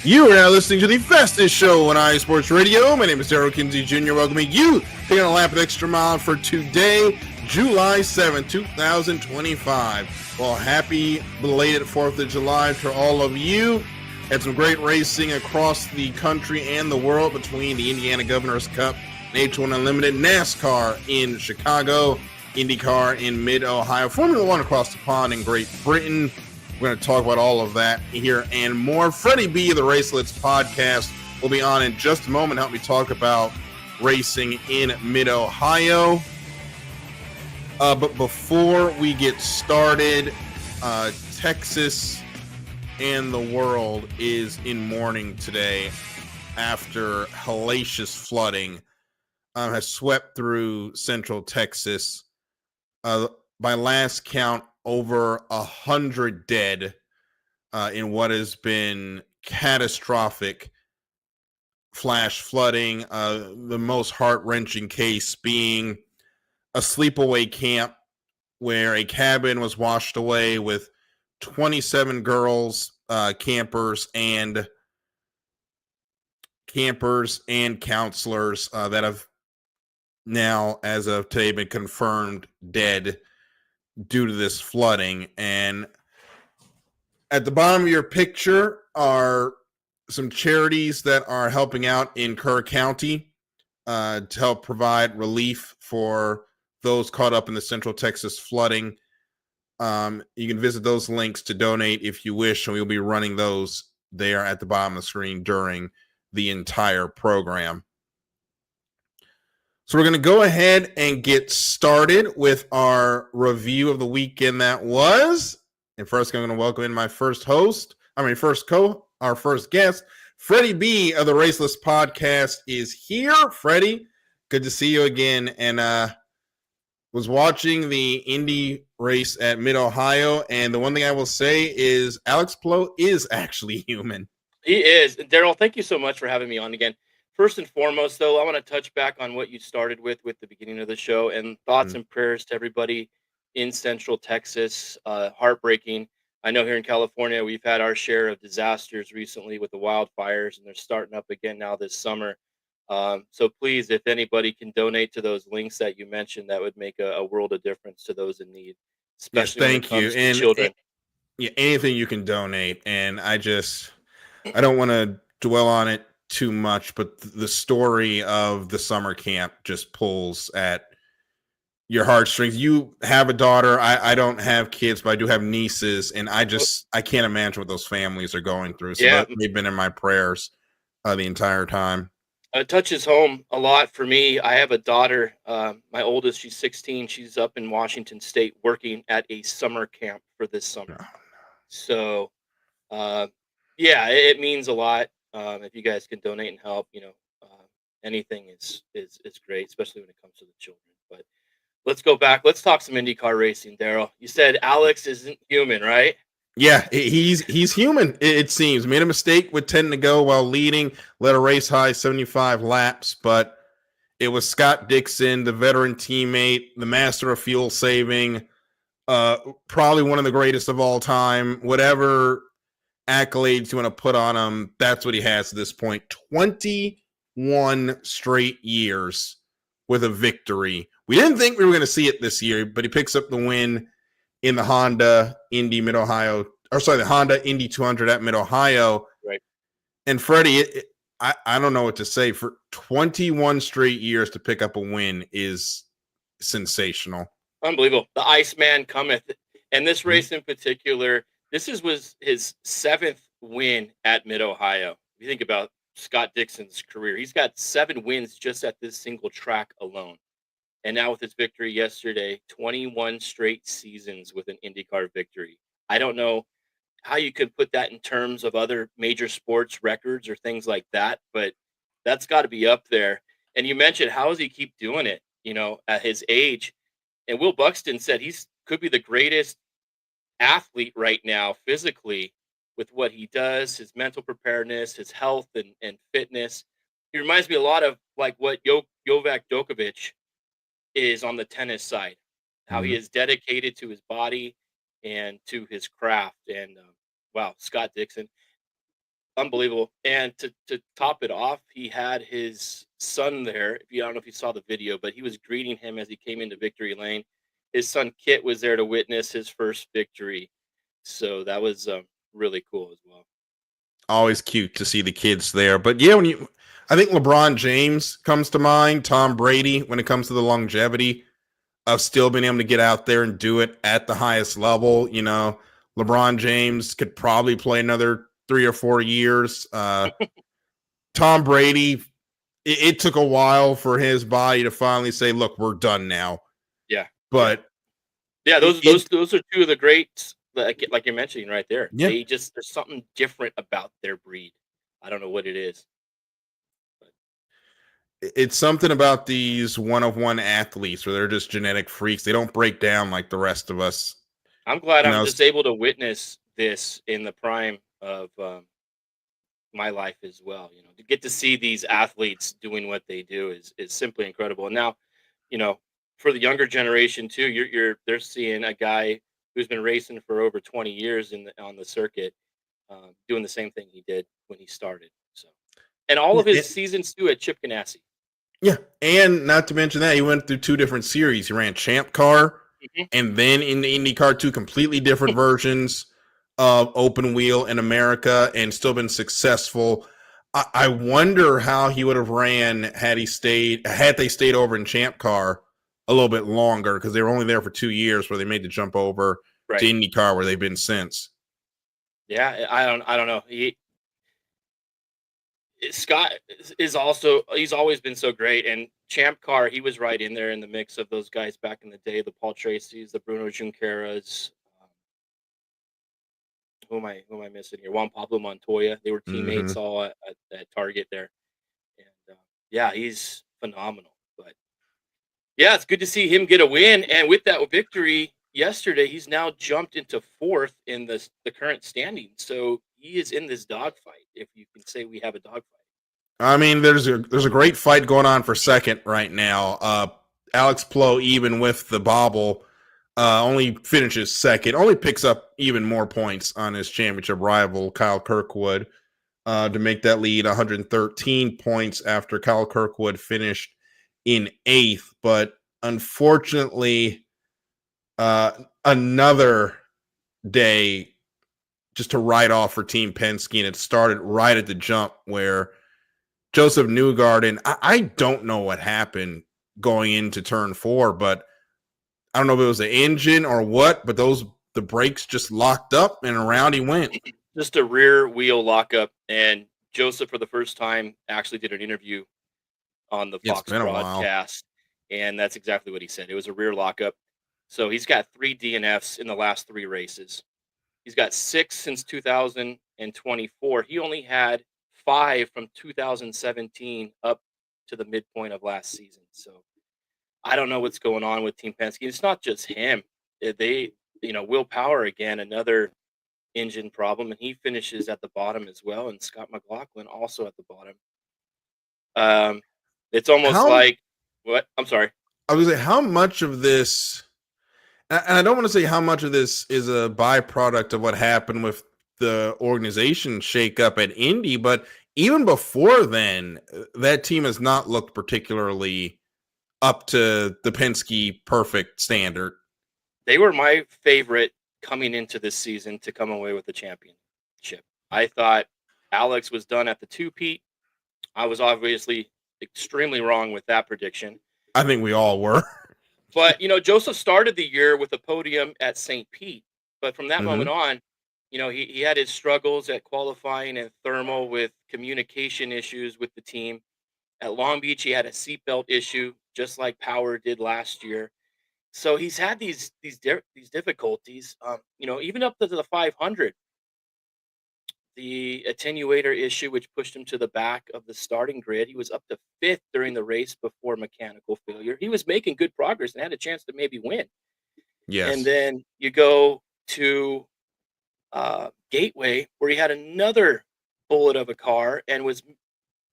You are now listening to the fastest show on iSports Radio. My name is Darryl Kinsey Jr. Welcoming you taking a lap of extra mile for today, July 7th, 2025. Well, happy belated 4th of July to all of you. Had some great racing across the country and the world between the Indiana Governor's Cup and H1 Unlimited, NASCAR in Chicago, IndyCar in mid-Ohio, Formula One across the pond in Great Britain. We're going to talk about all of that here and more. Freddie B, the Racelets podcast, will be on in just a moment. Help me talk about racing in mid-Ohio. But before we get started, Texas and the world is in mourning today after hellacious flooding has swept through central Texas. By last count, over 100 dead in what has been catastrophic flash flooding. The most heart-wrenching case being a sleepaway camp where a cabin was washed away with 27 girls, campers and counselors that have now, as of today, been confirmed dead due to this flooding. And at the bottom of your picture are some charities that are helping out in Kerr County to help provide relief for those caught up in the Central Texas flooding. You can visit those links to donate if you wish, and we'll be running those there at the bottom of the screen during the entire program. So we're going to go ahead and get started with our review of the weekend that was. And first, I'm going to welcome in our first guest, Freddie B of the Raceless podcast is here. Freddie, good to see you again. And was watching the Indy race at Mid-Ohio. And the one thing I will say is Alex Palou is actually human. He is. Darryl, thank you so much for having me on again. First and foremost, though, I want to touch back on what you started with the beginning of the show, and thoughts and prayers to everybody in Central Texas. Heartbreaking. I know here in California, we've had our share of disasters recently with the wildfires, and they're starting up again now this summer. So please, if anybody can donate to those links that you mentioned, that would make a world of difference to those in need, especially when it comes to children. Yeah, anything you can donate. And I don't want to dwell on it too much, but the story of the summer camp just pulls at your heartstrings. You have a daughter. I don't have kids, but I do have nieces, and I can't imagine what those families are going through. So they've been in my prayers the entire time. It touches home a lot for me. I have a daughter, my oldest, she's 16. She's up in Washington State working at a summer camp for this summer. Oh. So, it means a lot. If you guys can donate and help, anything is great, especially when it comes to the children. But let's go back. Let's talk some IndyCar racing, Darryl. You said Alex isn't human, right? Yeah, he's human, it seems. Made a mistake with 10 to go while leading, led a race high 75 laps, but it was Scott Dixon, the veteran teammate, the master of fuel saving, probably one of the greatest of all time. Whatever accolades you want to put on him, that's what he has at this point. 21 straight years with a victory. We didn't think we were going to see it this year, but he picks up the win in the Honda Indy Mid-Ohio, the Honda Indy 200 at Mid-Ohio. Right. And Freddie, I don't know what to say. For 21 straight years to pick up a win is sensational. Unbelievable. The Iceman cometh. And this race in particular, was his 7th win at Mid-Ohio. If you think about Scott Dixon's career, he's got 7 wins just at this single track alone. And now with his victory yesterday, 21 straight seasons with an IndyCar victory. I don't know how you could put that in terms of other major sports records or things like that, but that's got to be up there. And you mentioned, how does he keep doing it, at his age? And Will Buxton said could be the greatest athlete right now physically with what he does, his mental preparedness, his health and fitness. He reminds me a lot of like what Novak Djokovic is on the tennis side, how he is dedicated to his body and to his craft. And wow, Scott Dixon. unbelievable. And to top it off, he had his son there. If you I don't know if you saw the video, but he was greeting him as he came into victory lane. His son Kit was there to witness his first victory. So that was really cool as well. Always cute to see the kids there. But yeah, I think LeBron James comes to mind, Tom Brady, when it comes to the longevity of still being able to get out there and do it at the highest level. LeBron James could probably play another 3 or 4 years. Tom Brady, it took a while for his body to finally say, look, we're done now. Yeah. But yeah, those are two of the greats, like you're mentioning right there. Yeah. There's something different about their breed. I don't know what it is. It's something about these one-of-one athletes where they're just genetic freaks. They don't break down like the rest of us. I'm glad I'm just able to witness this in the prime of my life as well. To get to see these athletes doing what they do is simply incredible. And now, for the younger generation too, they're seeing a guy who's been racing for over 20 years on the circuit, doing the same thing he did when he started. So, and all of his seasons too at Chip Ganassi. Yeah, and not to mention that he went through 2 different series. He ran Champ Car, and then in the IndyCar, 2 completely different versions of open wheel in America, and still been successful. I wonder how he would have ran had they stayed over in Champ Car a little bit longer, because they were only there for 2 years where they made the jump over to IndyCar, where they've been since. Yeah, I don't know. Scott he's always been so great, and Champ Car, he was right in there in the mix of those guys back in the day, the Paul Tracy's, the Bruno Junqueiras. Who am I missing here? Juan Pablo Montoya. They were teammates all at Target there, and yeah, he's phenomenal. But yeah, it's good to see him get a win, and with that victory yesterday, he's now jumped into 4th in the current standing. So he is in this dogfight, if you can say we have a dogfight. I mean, there's a great fight going on for second right now. Alex Plo, even with the bobble, only finishes second, only picks up even more points on his championship rival, Kyle Kirkwood, to make that lead 113 points after Kyle Kirkwood finished in 8th. But unfortunately, another day just to write off for Team Penske, and it started right at the jump where Joseph Newgarden, I don't know what happened going into turn 4, but I don't know if it was the engine or what, but the brakes just locked up and around he went. Just a rear wheel lockup, and Joseph for the first time actually did an interview on the Fox broadcast, and that's exactly what he said. It was a rear lockup. So he's got 3 DNFs in the last 3 races. He's got 6 since 2024. He only had 5 from 2017 up to the midpoint of last season. So I don't know what's going on with Team Penske. It's not just him. Will Power again, another engine problem, and he finishes at the bottom as well. And Scott McLaughlin also at the bottom. It's almost like what? I'm sorry. I was like, how much of this, and I don't want to say how much of this is a byproduct of what happened with the organization shakeup at Indy, but even before then, that team has not looked particularly up to the Penske perfect standard. They were my favorite coming into this season to come away with the championship. I thought Alex was done at the 2-peat. I was obviously extremely wrong with that prediction. I think we all were. But, Joseph started the year with a podium at St. Pete. But from that moment on, he had his struggles at qualifying and thermal with communication issues with the team. At Long Beach, he had a seatbelt issue, just like Power did last year. So he's had these difficulties, even up to the 500. The attenuator issue, which pushed him to the back of the starting grid. He was up to 5th during the race before mechanical failure. He was making good progress and had a chance to maybe win. Yes. And then you go to Gateway, where he had another bullet of a car and was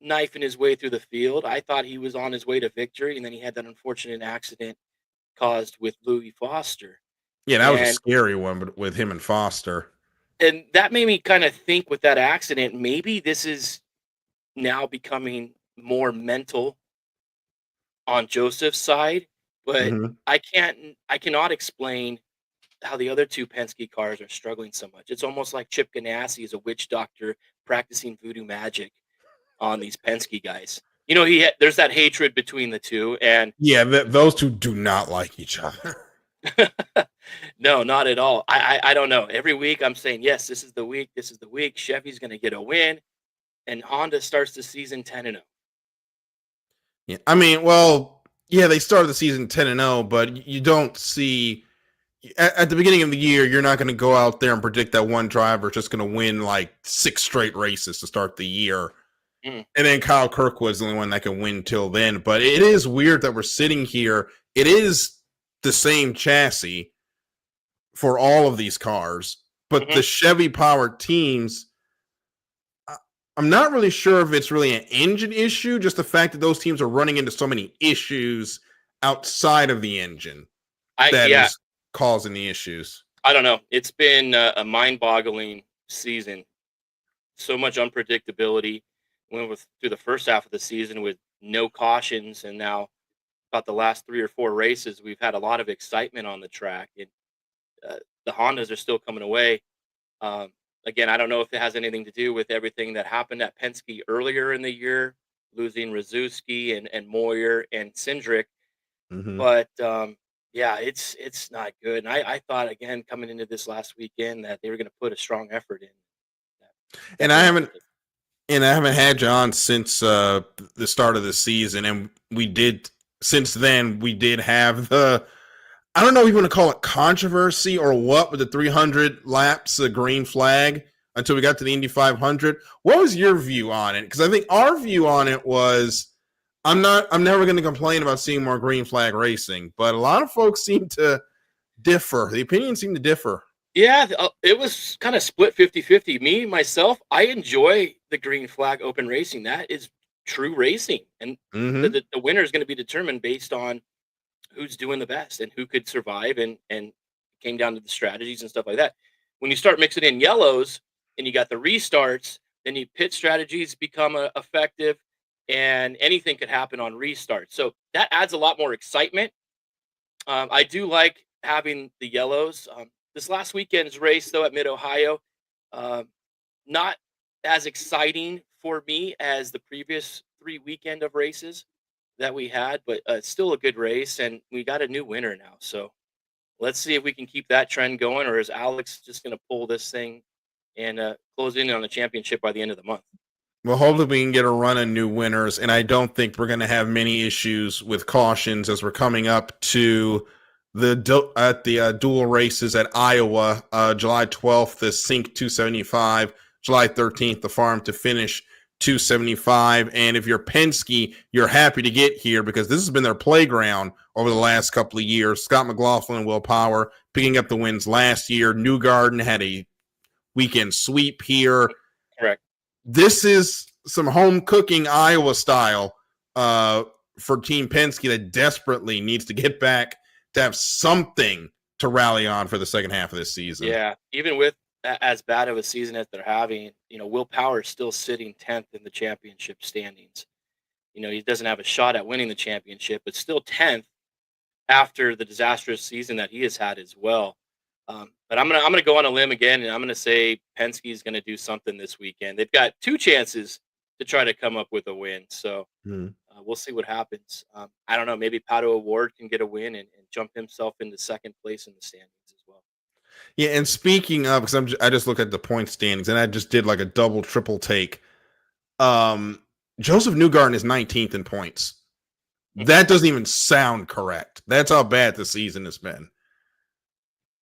knifing his way through the field. I thought he was on his way to victory, and then he had that unfortunate accident caused with Louis Foster. Yeah, that was a scary one, but with him and Foster. and that made me kind of think with that accident, maybe this is now becoming more mental on Joseph's side, but Mhm. I cannot explain how the other 2 Penske cars are struggling so much. It's almost like Chip Ganassi is a witch doctor practicing voodoo magic on these Penske guys. There's that hatred between the 2, and Yeah, those two do not like each other. no, not at all. I don't know. Every week I'm saying, yes, this is the week. This is the week. Chevy's going to get a win, and Honda starts the season 10-0. Yeah, I mean, well, yeah, they started the season 10-0, but you don't see at the beginning of the year, you're not going to go out there and predict that one driver is just going to win like 6 straight races to start the year. Mm, And then Kyle Kirkwood's the only one that can win till then. But it is weird that we're sitting here. It is the same chassis for all of these cars, but mhm. the Chevy powered teams, I'm not really sure if it's really an engine issue, just the fact that those teams are running into so many issues outside of the engine that Yeah, is causing the issues. I don't know. It's been a mind-boggling season. So much unpredictability. Went with through the first half of the season with no cautions, and now about the last 3 or 4 races, we've had a lot of excitement on the track, and the Hondas are still coming away. Um, Again, I don't know if it has anything to do with everything that happened at Penske earlier in the year, losing Rzuski and Moyer and Cindric, Mm-hmm. but yeah, it's not good. And I thought again coming into this last weekend that they were going to put a strong effort in. And I Definitely not haven't the case. and I haven't had you on since the start of the season, and we did since then we did have the I don't know if you want to call it controversy or what with the 300 laps, the green flag until we got to the Indy 500. What was your view on it? Because I think our view on it was I'm never going to complain about seeing more green flag racing, but a lot of folks seem to differ. The opinions seem to differ. Yeah, it was kind of split 50-50. Me, myself, I enjoy the green flag open racing. That is true racing. And Mm-hmm. the winner is going to be determined based on who's doing the best and who could survive and came down to the strategies and stuff like that. When you start mixing in yellows and you got the restarts, then you pit strategies become effective and anything could happen on restart. So that adds a lot more excitement. I do like having the yellows. This last weekend's race, though, at Mid Ohio, um, not as exciting for me as the previous 3 weekend of races that we had, but still a good race, and we got a new winner now. So let's see if we can keep that trend going, or is Alex just going to pull this thing and close in on the championship by the end of the month? Well, hopefully we can get a run of new winners, and I don't think we're going to have many issues with cautions as we're coming up to the dual races at Iowa, July 12th, the Sync 275, July 13th, the Farm to Finish 275. And if you're Penske, you're happy to get here because this has been their playground over the last couple of years. Scott McLaughlin and Will Power picking up the wins last year. Newgarden had a weekend sweep here. Correct. This is some home cooking Iowa style for Team Penske that desperately needs to get back to have something to rally on for the second half of this season. Yeah, even with as bad of a season as they're having, Will Power is still sitting 10th in the championship standings. He doesn't have a shot at winning the championship, but still 10th after the disastrous season that he has had as well. But I'm gonna go on a limb again, and I'm gonna say Penske is gonna do something this weekend. They've got 2 chances to try to come up with a win, so Hmm. we'll see what happens. I don't know. Maybe Pato Award can get a win and jump himself into second place in the standings as well. Yeah, and speaking of, because I just looked at the point standings and I just did like a double, triple take. Um, Joseph Newgarden is 19th in points. That doesn't even sound correct. That's how bad the season has been.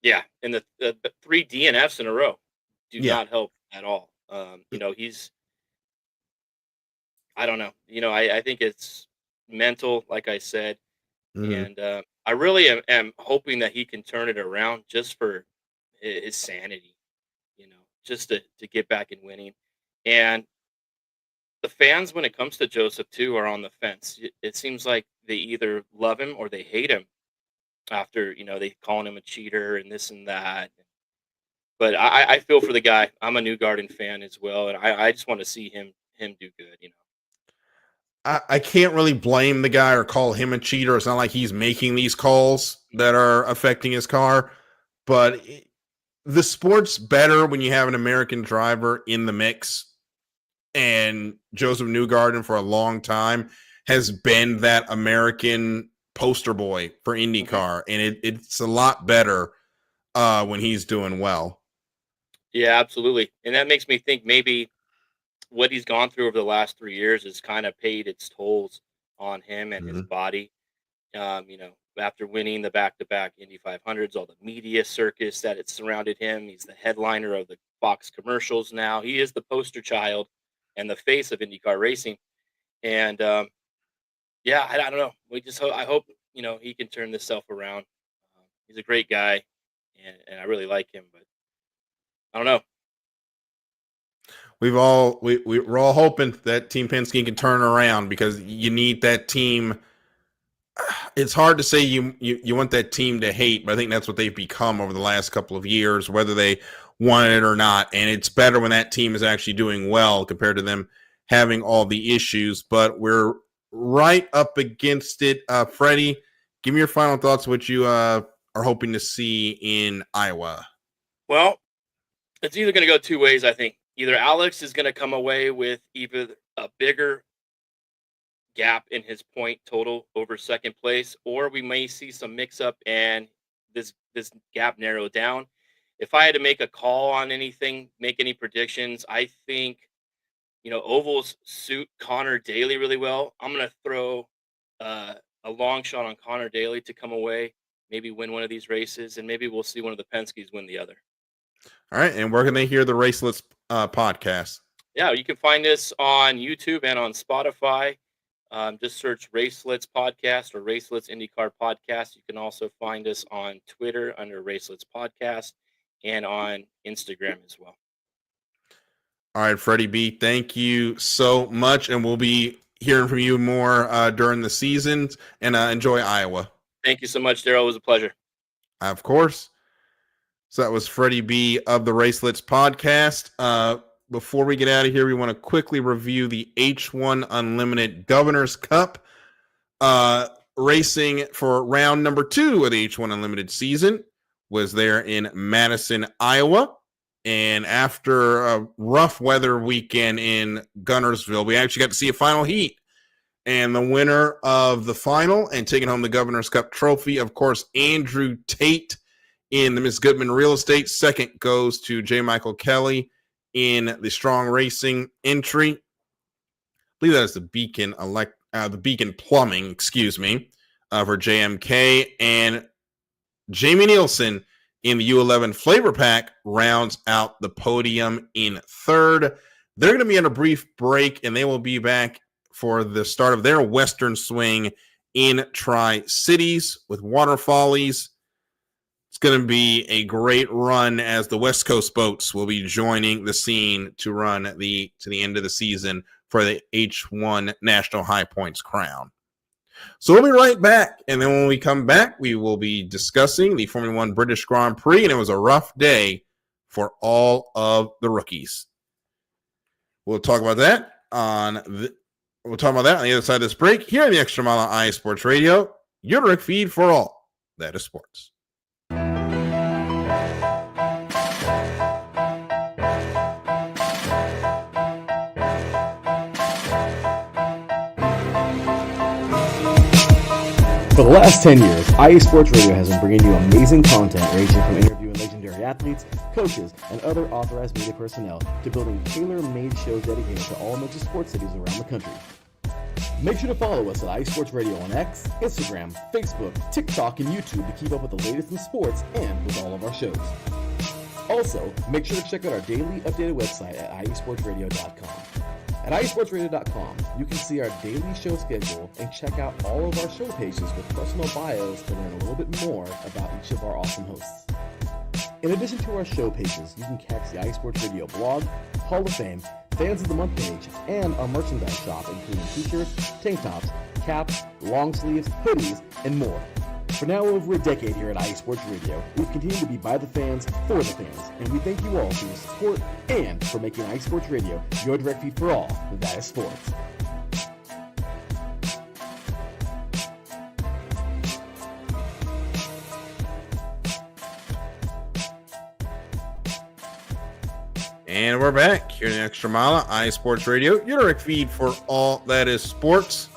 Yeah, and the 3 DNFs in a row do Yeah. not help at all. He's I don't know. I think it's mental, like I said, Mm-hmm. and I really am hoping that he can turn it around just for his sanity. Just to get back in winning. And the fans, when it comes to Joseph too, are on the fence. It seems like they either love him or they hate him after they calling him a cheater and this and that. But I feel for the guy. I'm a New Garden fan as well, and I just want to see him do good. I can't really blame the guy or call him a cheater. It's not like he's making these calls that are affecting his car, but the sport's better when you have an American driver in the mix. And Joseph Newgarden for a long time has been that American poster boy for IndyCar, and it's a lot better when he's doing well. Yeah, absolutely. And that makes me think maybe what he's gone through over the last 3 years has kind of paid its tolls on him and his body. After winning the back-to-back Indy 500s, all the media circus that it surrounded him. He's the headliner of the Fox commercials now. He is the poster child and the face of IndyCar racing. And I don't know. I hope he can turn this self around. He's a great guy, and I really like him, but I don't know. We're all hoping that Team Penske can turn around because you need that team. It's hard to say you want that team to hate, but I think that's what they've become over the last couple of years, whether they want it or not. And it's better when that team is actually doing well compared to them having all the issues. But we're right up against it. Freddie, give me your final thoughts, what you are hoping to see in Iowa. Well, it's either going to go two ways, I think. Either Alex is going to come away with either a bigger gap in his point total over second place, or we may see some mix-up and this gap narrow down. If I had to make a call on anything, make any predictions, I think, ovals suit Connor Daly really well. I'm going to throw a long shot on Connor Daly to come away, maybe win one of these races, and maybe we'll see one of the Penskes win the other. All right, and where can they hear the Racelets podcast? Yeah, you can find this on YouTube and on Spotify. Just search Racelets Podcast or Racelets IndyCar Podcast. You can also find us on Twitter under Racelets Podcast and on Instagram as well. All right, Freddie B, thank you so much, and we'll be hearing from you more during the seasons, and enjoy Iowa. Thank you so much, Darryl. It was a pleasure. Of course. So that was Freddie B of the Racelets Podcast. Before we get out of here, we want to quickly review the H1 Unlimited Governor's Cup racing for round number 2 of the H1 Unlimited season was there in Madison, Iowa. And after a rough weather weekend in Guntersville, we actually got to see a final heat. And the winner of the final and taking home the Governor's Cup trophy, of course, Andrew Tate in the Miss Goodman Real Estate. Second goes to J. Michael Kelly in the Strong Racing entry. I believe that is the Beacon Plumbing, for JMK. And Jamie Nielsen in the U11 Flavor Pack rounds out the podium in third. They're going to be on a brief break, and they will be back for the start of their Western swing in Tri-Cities with Water Follies. It's going to be a great run as the West Coast boats will be joining the scene to run to the end of the season for the H1 National High Points crown. So we'll be right back, and then when we come back, we will be discussing the Formula One British Grand Prix, and it was a rough day for all of the rookies. We'll talk about that on the other side of this break here on the Extra Mile on iSports Radio, your direct feed for all that is sports. For the last 10 years, iSports Radio has been bringing you amazing content ranging from interviewing legendary athletes, coaches, and other authorized media personnel to building tailor-made shows dedicated to all major sports cities around the country. Make sure to follow us at iSports Radio on X, Instagram, Facebook, TikTok, and YouTube to keep up with the latest in sports and with all of our shows. Also, make sure to check out our daily updated website at iSportsRadio.com. At iSportsRadio.com, you can see our daily show schedule and check out all of our show pages with personal bios to learn a little bit more about each of our awesome hosts. In addition to our show pages, you can catch the iSports Radio blog, Hall of Fame, Fans of the Month page, and our merchandise shop, including t-shirts, tank tops, caps, long sleeves, hoodies, and more. For now over a decade here at IE Sports Radio, we've continued to be by the fans, for the fans, and we thank you all for your support and for making IE Sports Radio your direct feed for all that is sports. And we're back here in the Extra Mile, IE Sports Radio, your direct feed for all that is sports.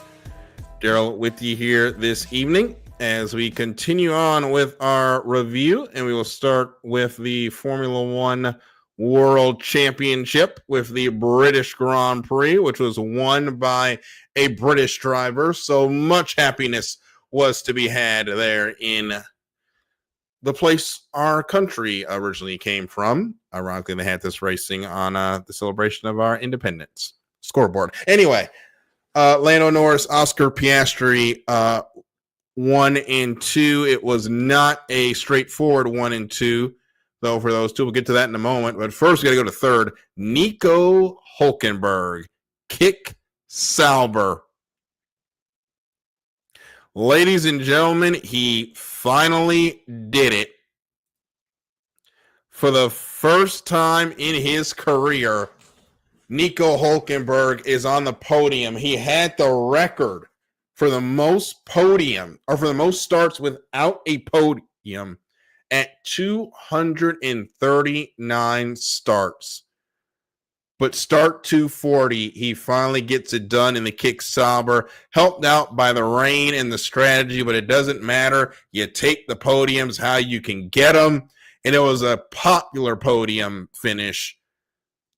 Darryl with you here this evening as we continue on with our review, and we will start with the Formula One World Championship with the British Grand Prix, which was won by a British driver. So much happiness was to be had there in the place our country originally came from. Ironically, they had this racing on the celebration of our independence scoreboard. Anyway, Lando Norris, Oscar Piastri, 1 and 2. It was not a straightforward 1 and 2, though, for those two. We'll get to that in a moment. But first, we got to go to third. Nico Hülkenberg, Kick Sauber. Ladies and gentlemen, he finally did it. For the first time in his career, Nico Hülkenberg is on the podium. He had the record for the most starts without a podium at 239 starts. But start 240, he finally gets it done in the Kick Sauber, helped out by the rain and the strategy, but it doesn't matter. You take the podiums how you can get them, and it was a popular podium finish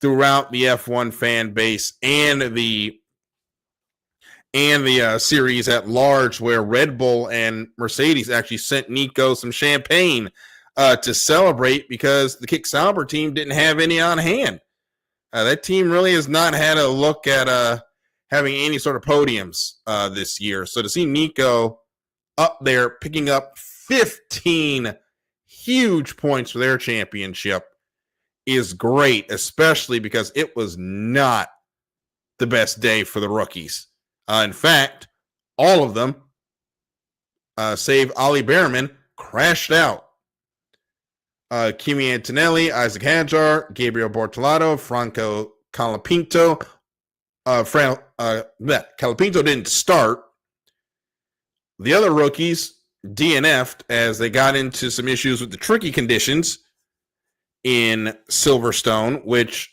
throughout the F1 fan base and the series at large, where Red Bull and Mercedes actually sent Nico some champagne to celebrate because the Kick Sauber team didn't have any on hand. That team really has not had a look at having any sort of podiums this year. So to see Nico up there picking up 15 huge points for their championship is great, especially because it was not the best day for the rookies. In fact, all of them, save Ollie Behrman, crashed out. Kimi Antonelli, Isaac Hadjar, Gabriel Bortolato, Franco Colapinto. Colapinto didn't start. The other rookies DNF'd as they got into some issues with the tricky conditions in Silverstone, which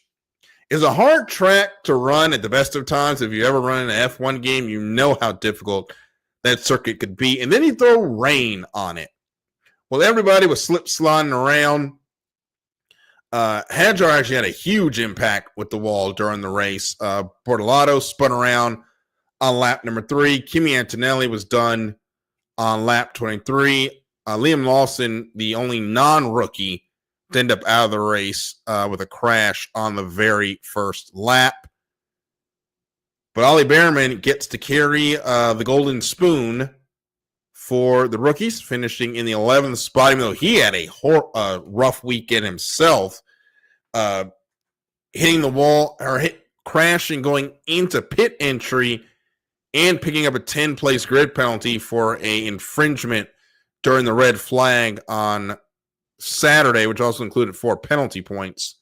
is a hard track to run at the best of times. If you ever run an F1 game, you know how difficult that circuit could be. And then you throw rain on it. Well, everybody was slip-sliding around. Hadjar actually had a huge impact with the wall during the race. Bortolato spun around on lap number 3. Kimi Antonelli was done on lap 23. Liam Lawson, the only non-rookie, ended up out of the race with a crash on the very first lap. But Ollie Behrman gets to carry the golden spoon for the rookies, finishing in the 11th spot, even though he had a rough weekend himself, hitting the wall or crashing going into pit entry and picking up a 10-place grid penalty for a infringement during the red flag on Saturday, which also included 4 penalty points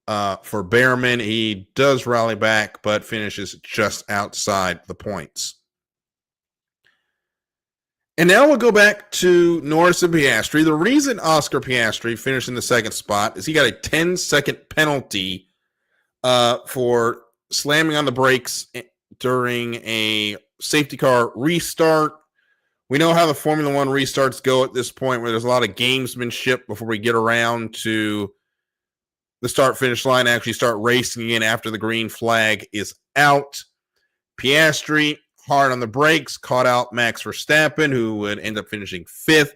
for Behrman. He does rally back, but finishes just outside the points. And now we'll go back to Norris and Piastri. The reason Oscar Piastri finished in the second spot is he got a 10-second penalty for slamming on the brakes during a safety car restart. We know how the Formula One restarts go at this point, where there's a lot of gamesmanship before we get around to the start-finish line, actually start racing again after the green flag is out. Piastri, hard on the brakes, caught out Max Verstappen, who would end up finishing 5th.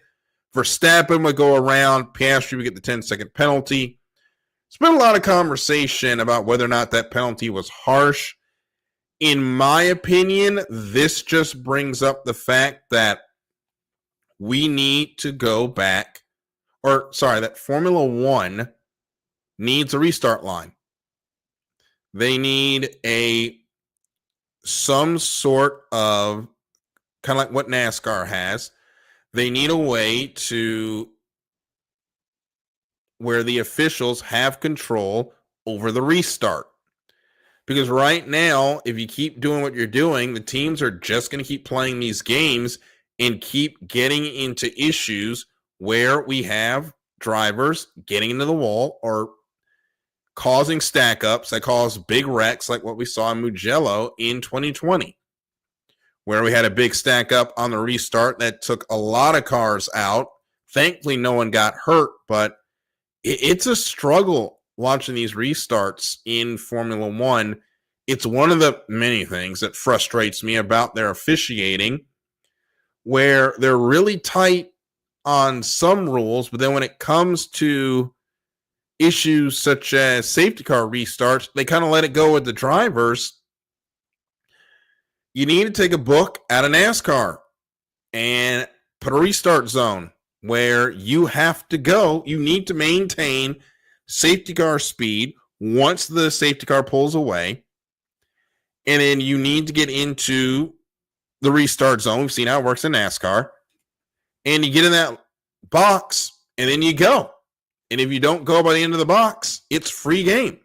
Verstappen would go around. Piastri would get the 10-second penalty. There's been a lot of conversation about whether or not that penalty was harsh. In my opinion, this just brings up the fact that we need to go back, that Formula One needs a restart line. They need some sort of, kind of like what NASCAR has. they need a way to where the officials have control over the restart. Because right now, if you keep doing what you're doing, the teams are just going to keep playing these games and keep getting into issues where we have drivers getting into the wall or causing stack ups that cause big wrecks like what we saw in Mugello in 2020, where we had a big stack up on the restart that took a lot of cars out. Thankfully, no one got hurt, but it's a struggle watching these restarts in Formula One. It's one of the many things that frustrates me about their officiating, where they're really tight on some rules, but then when it comes to issues such as safety car restarts, they kind of let it go with the drivers. You need to take a book out of NASCAR and put a restart zone where you have to go. You need to maintain safety car speed once the safety car pulls away. And then you need to get into the restart zone. We've seen how it works in NASCAR. And you get in that box, and then you go. And if you don't go by the end of the box, it's free game.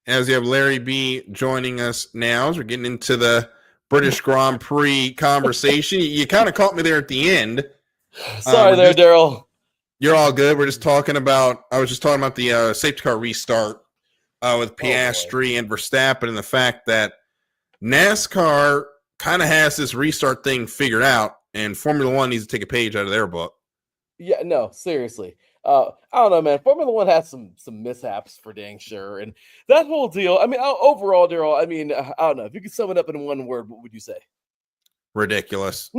As you have Larry B joining us now, as we're getting into the British Grand Prix conversation. You kind of caught me there at the end. Sorry there, Darryl. You're all good. We're just talking about, I was just talking about the safety car restart with Piastri and Verstappen, and the fact that NASCAR kind of has this restart thing figured out, and Formula One needs to take a page out of their book. Yeah, no, seriously. I don't know, man. Formula One has some mishaps for dang sure, and that whole deal. I mean, overall, Darryl. I mean, I don't know if you could sum it up in one word. What would you say? Ridiculous.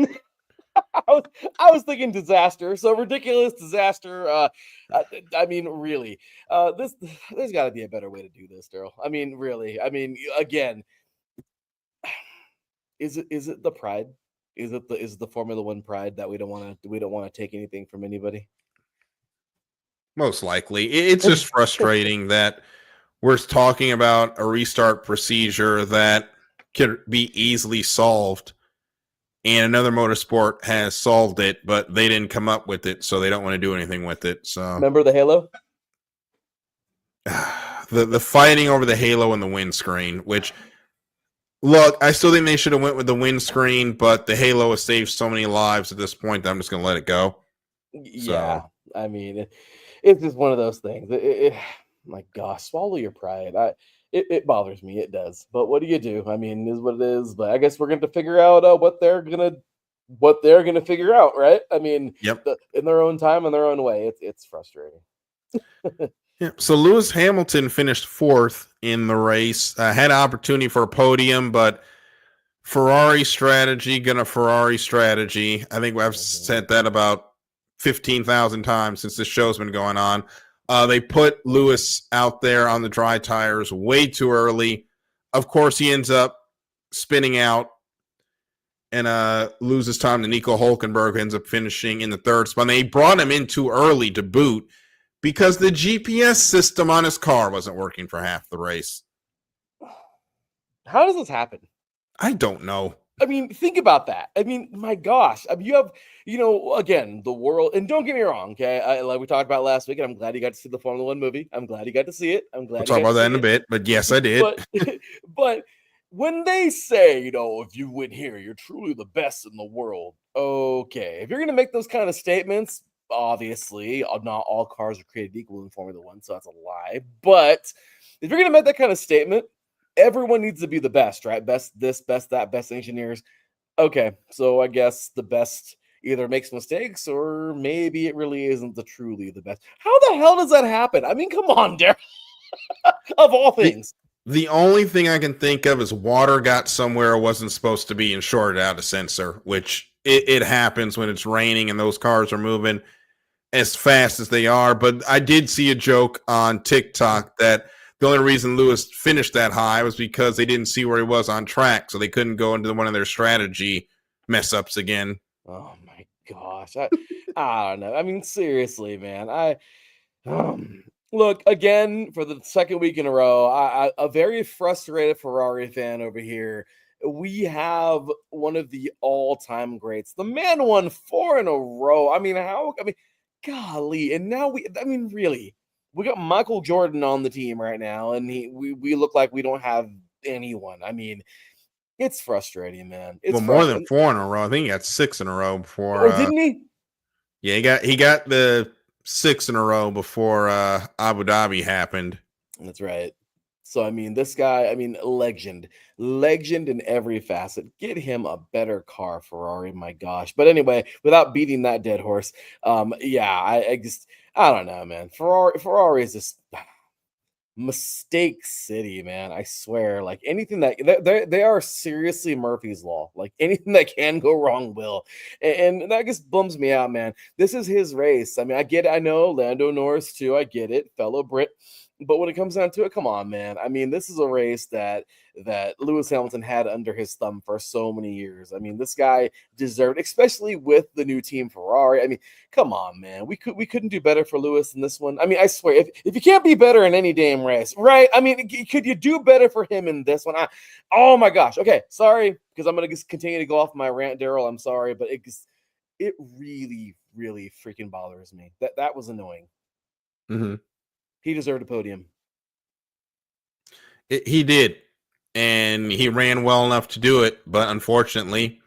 I was thinking disaster. So ridiculous, disaster. I mean, really, there's got to be a better way to do this, Darryl. I mean, really. I mean, again, is it the pride? Is it the Formula One pride that we don't want to take anything from anybody? Most likely. It's just frustrating that we're talking about a restart procedure that could be easily solved, and another motorsport has solved it, but they didn't come up with it, so they don't want to do anything with it. So remember the Halo? The fighting over the Halo and the windscreen, which, look, I still think they should have went with the windscreen, but the Halo has saved so many lives at this point that I'm just going to let it go. Yeah, so. I mean, it's just one of those things. My gosh, swallow your pride. It bothers me. It does. But what do you do? I mean, it is what it is. But I guess we're going to figure out what they're gonna figure out, right? I mean, yep. In their own time, in their own way. It's frustrating. Yeah. So Lewis Hamilton finished fourth in the race. Had an opportunity for a podium, but Ferrari strategy, Ferrari strategy. I think I've said that about 15,000 times since this show's been going on. They put Lewis out there on the dry tires way too early. Of course, he ends up spinning out and loses time to Nico Hülkenberg, who ends up finishing in the third spot. They brought him in too early to boot because the GPS system on his car wasn't working for half the race. How does this happen? I don't know. I mean, think about that. I mean, my gosh. I mean, you have, again, the world. And don't get me wrong, okay? Like we talked about last week, and I'm glad you got to see the Formula One movie. I'm glad you got to see it. I'm glad we'll talk about that in a bit. But yes, I did. But when they say, if you win here, you're truly the best in the world. Okay. If you're going to make those kind of statements, obviously, not all cars are created equal in Formula One, so that's a lie. But if you're going to make that kind of statement, everyone needs to be the best, right? Best this, best that, best engineers. Okay, so I guess the best either makes mistakes or maybe it really isn't truly the best. How the hell does that happen? I mean, come on, Darryl. Of all things. The only thing I can think of is water got somewhere it wasn't supposed to be and shorted out a sensor, which it happens when it's raining and those cars are moving as fast as they are. But I did see a joke on TikTok that the only reason Lewis finished that high was because they didn't see where he was on track, so they couldn't go into one of their strategy mess-ups again. Oh, my gosh. I don't know. I mean, seriously, man. Look, again, for the second week in a row, a very frustrated Ferrari fan over here. we have one of the all-time greats. The man won 4 in a row. I mean, golly. And now really, we got Michael Jordan on the team right now, and we look like we don't have anyone. I mean, it's frustrating, man. It's Well, more than frustrating. 4 in a row. I think he got 6 in a row before. Oh, didn't he? Yeah, he got the 6 in a row before Abu Dhabi happened. That's right. So, I mean, this guy, legend in every facet. Get him a better car, Ferrari. My gosh. But anyway, without beating that dead horse, yeah, I don't know, man. Ferrari is just mistake city, man. I swear, like anything they are seriously Murphy's law. Like anything that can go wrong will, and that just bums me out, man. This is his race. I mean, I get it. I know Lando Norris too. I get it, fellow Brit. But when it comes down to it, come on, man. I mean, this is a race that Lewis Hamilton had under his thumb for so many years. I mean, this guy deserved, especially with the new team Ferrari. I mean, come on, man. We couldn't do better for Lewis in this one. I mean, I swear, if you can't be better in any damn race, right? I mean, could you do better for him in this one? Oh my gosh. Okay, sorry, because I'm gonna just continue to go off my rant, Darryl. I'm sorry, but it really, really freaking bothers me. That was annoying. Mm-hmm. He deserved a podium. He did, and he ran well enough to do it, but unfortunately,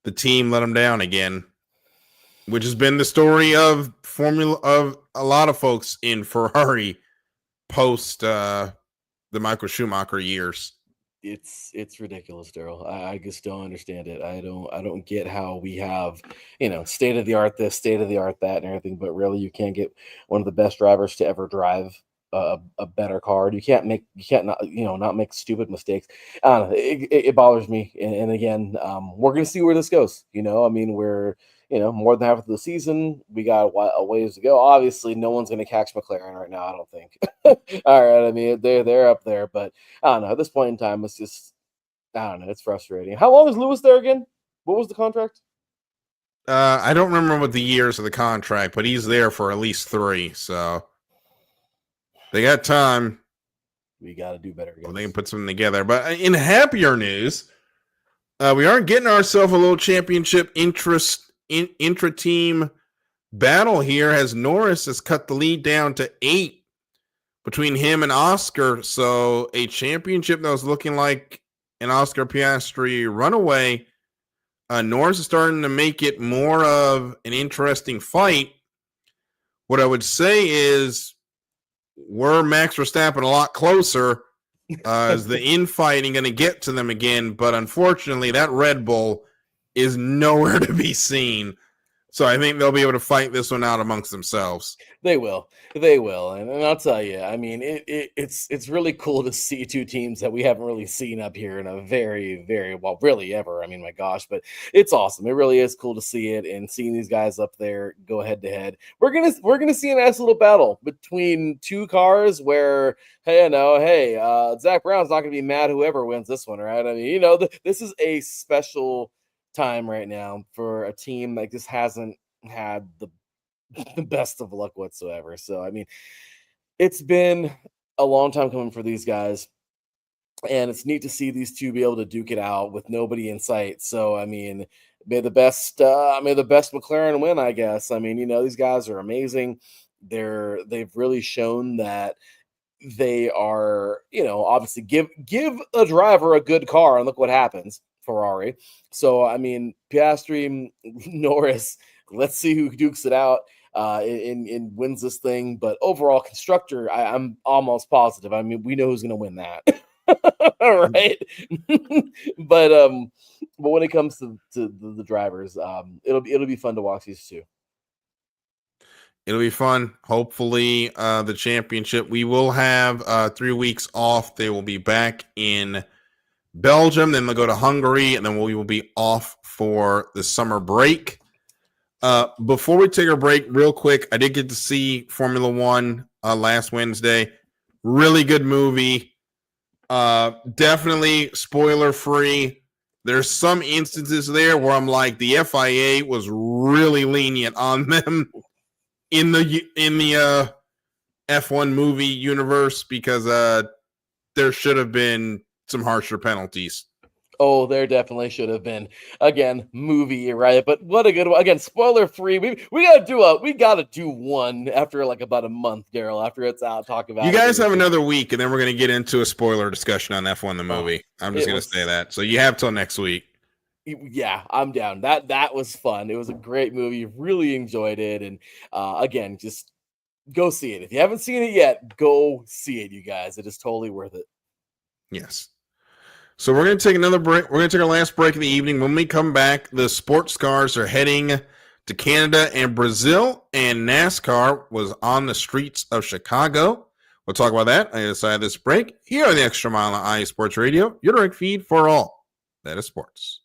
the team let him down again, which has been the story of a lot of folks in Ferrari post the Michael Schumacher years. It's ridiculous, Darryl. I just don't understand it. I don't get how we have, state of the art this, state of the art that, and everything, but really you can't get one of the best drivers to ever drive a better car. You can't not make stupid mistakes. I don't know. It bothers me. And again, we're gonna see where this goes. I mean, we're more than half of the season. We got a ways to go. Obviously, no one's going to catch McLaren right now, I don't think. All right, I mean, they're up there, but I don't know. At this point in time, it's just, I don't know. It's frustrating. How long is Lewis there again? What was the contract? I don't remember what the years of the contract, but he's there for at least 3, so they got time. We got to do better. Well, they can put something together. But in happier news, we are getting ourselves a little championship intra-team battle here, as Norris has cut the lead down to 8 between him and Oscar. So a championship that was looking like an Oscar Piastri runaway, Norris is starting to make it more of an interesting fight. What I would say is, were Max Verstappen a lot closer? Is the infighting going to get to them again? But unfortunately, that Red Bull is nowhere to be seen. So I think they'll be able to fight this one out amongst themselves. They will. And I'll tell you, I mean, it's really cool to see two teams that we haven't really seen up here in a very, very, well, really ever. I mean, my gosh, but it's awesome. It really is cool to see it, and seeing these guys up there go head to head. We're gonna see a nice little battle between two cars where, Zach Brown's not gonna be mad whoever wins this one, right? I mean, this is a special time right now for a team that just hasn't had the best of luck whatsoever. So I mean, it's been a long time coming for these guys, and it's neat to see these two be able to duke it out with nobody in sight. So I mean, may the best McLaren win, I guess. I mean, these guys are amazing. They've really shown that they are, obviously give a driver a good car, and look what happens. Ferrari. So I mean, Piastri, Norris, let's see who dukes it out and wins this thing. But overall, constructor, I'm almost positive. I mean, we know who's going to win that. All right. but when it comes to the drivers, it'll be fun to watch these two. It'll be fun. Hopefully, the championship. We will have 3 weeks off. They will be back in Belgium, then they'll go to Hungary, and then we will be off for the summer break. Before we take our break, real quick, I did get to see Formula One last Wednesday. Really good movie. Definitely spoiler free. There's some instances there where I'm like, the FIA was really lenient on them in the F1 movie universe, because there should have been some harsher penalties. Oh, there definitely should have been. Again, movie, right? But what a good one. Again, spoiler free. We gotta do one after like about a month, Daryl. After it's out, talk about You it. guys have another week, and then we're going to get into a spoiler discussion on F1 the movie. I'm just going to say that. So you have till next week. Yeah, I'm down. That was fun. It was a great movie. Really enjoyed it. And again, just go see it. If you haven't seen it yet, go see it, you guys. It is totally worth it. Yes. So we're going to take another break. We're going to take our last break of the evening. When we come back, the sports cars are heading to Canada and Brazil, and NASCAR was on the streets of Chicago. We'll talk about that on the other side of this break. Here on the Extra Mile on iSports Radio, your direct feed for all that is sports.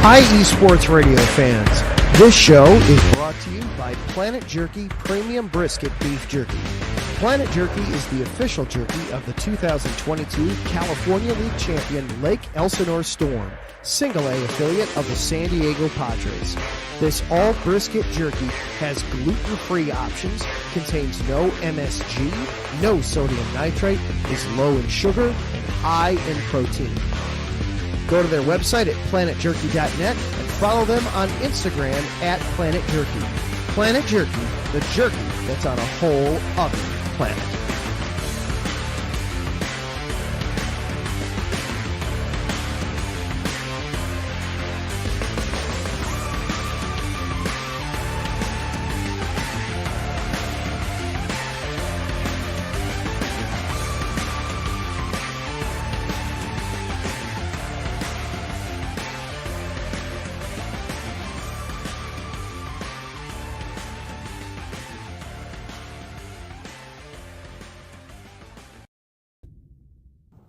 Hi, eSports Radio fans. This show is brought to you by Planet Jerky Premium Brisket Beef Jerky. Planet Jerky is the official jerky of the 2022 California League champion Lake Elsinore Storm, Single A affiliate of the San Diego Padres. This all brisket jerky has gluten-free options, contains no MSG, no sodium nitrate, is low in sugar, and high in protein. Go to their website at planetjerky.net and follow them on Instagram at Planet Jerky. Planet Jerky, the jerky that's on a whole other planet.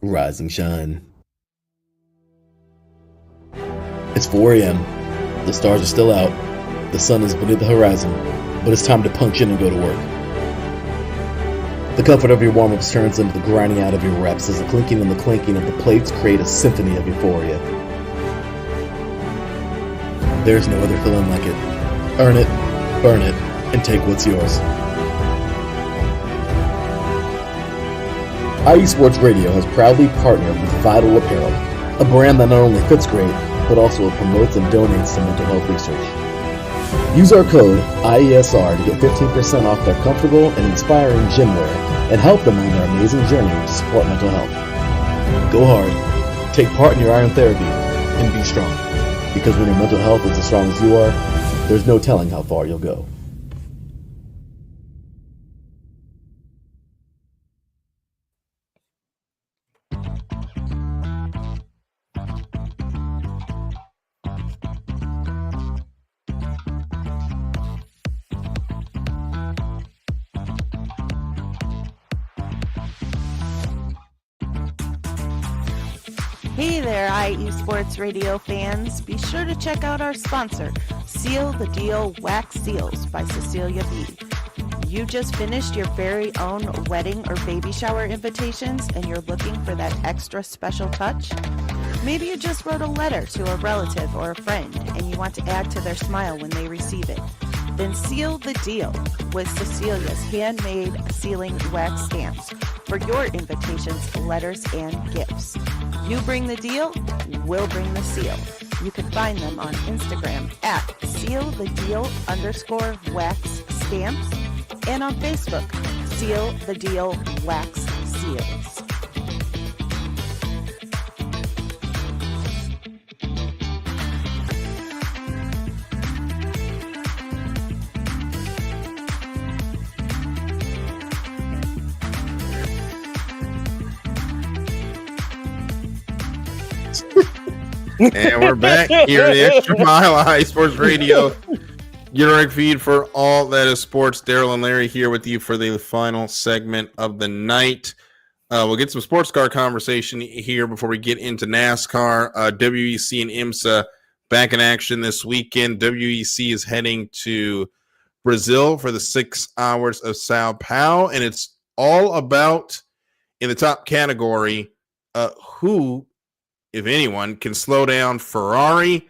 Rise and shine. It's 4 a.m. The stars are still out. The sun is beneath the horizon, but it's time to punch in and go to work. The comfort of your warm-ups turns into the grinding out of your reps as the clinking and the clanking of the plates create a symphony of euphoria. There's no other feeling like it. Earn it, burn it, and take what's yours. iSports Radio has proudly partnered with Vital Apparel, a brand that not only fits great, but also promotes and donates to mental health research. Use our code IESR to get 15% off their comfortable and inspiring gym wear and help them on their amazing journey to support mental health. Go hard, take part in your iron therapy, and be strong. Because when your mental health is as strong as you are, there's no telling how far you'll go. Hey there, iEsports Radio fans. Be sure to check out our sponsor, Seal the Deal Wax Seals by Cecilia B. You just finished your very own wedding or baby shower invitations and you're looking for that extra special touch? Maybe you just wrote a letter to a relative or a friend and you want to add to their smile when they receive it. Then seal the deal with Cecilia's handmade sealing wax stamps for your invitations, letters, and gifts. You bring the deal, we'll bring the seal. You can find them on Instagram at sealthedeal_wax stamps and on Facebook, Seal the Deal Wax Seals. And we're back here at the Extra Mile iSports Radio. Your direct feed for all that is sports. Daryl and Larry here with you for the final segment of the night. We'll get some sports car conversation here before we get into NASCAR. WEC and IMSA back in action this weekend. WEC is heading to Brazil for the 6 hours of Sao Paulo, and it's all about, in the top category, who if anyone, can slow down Ferrari.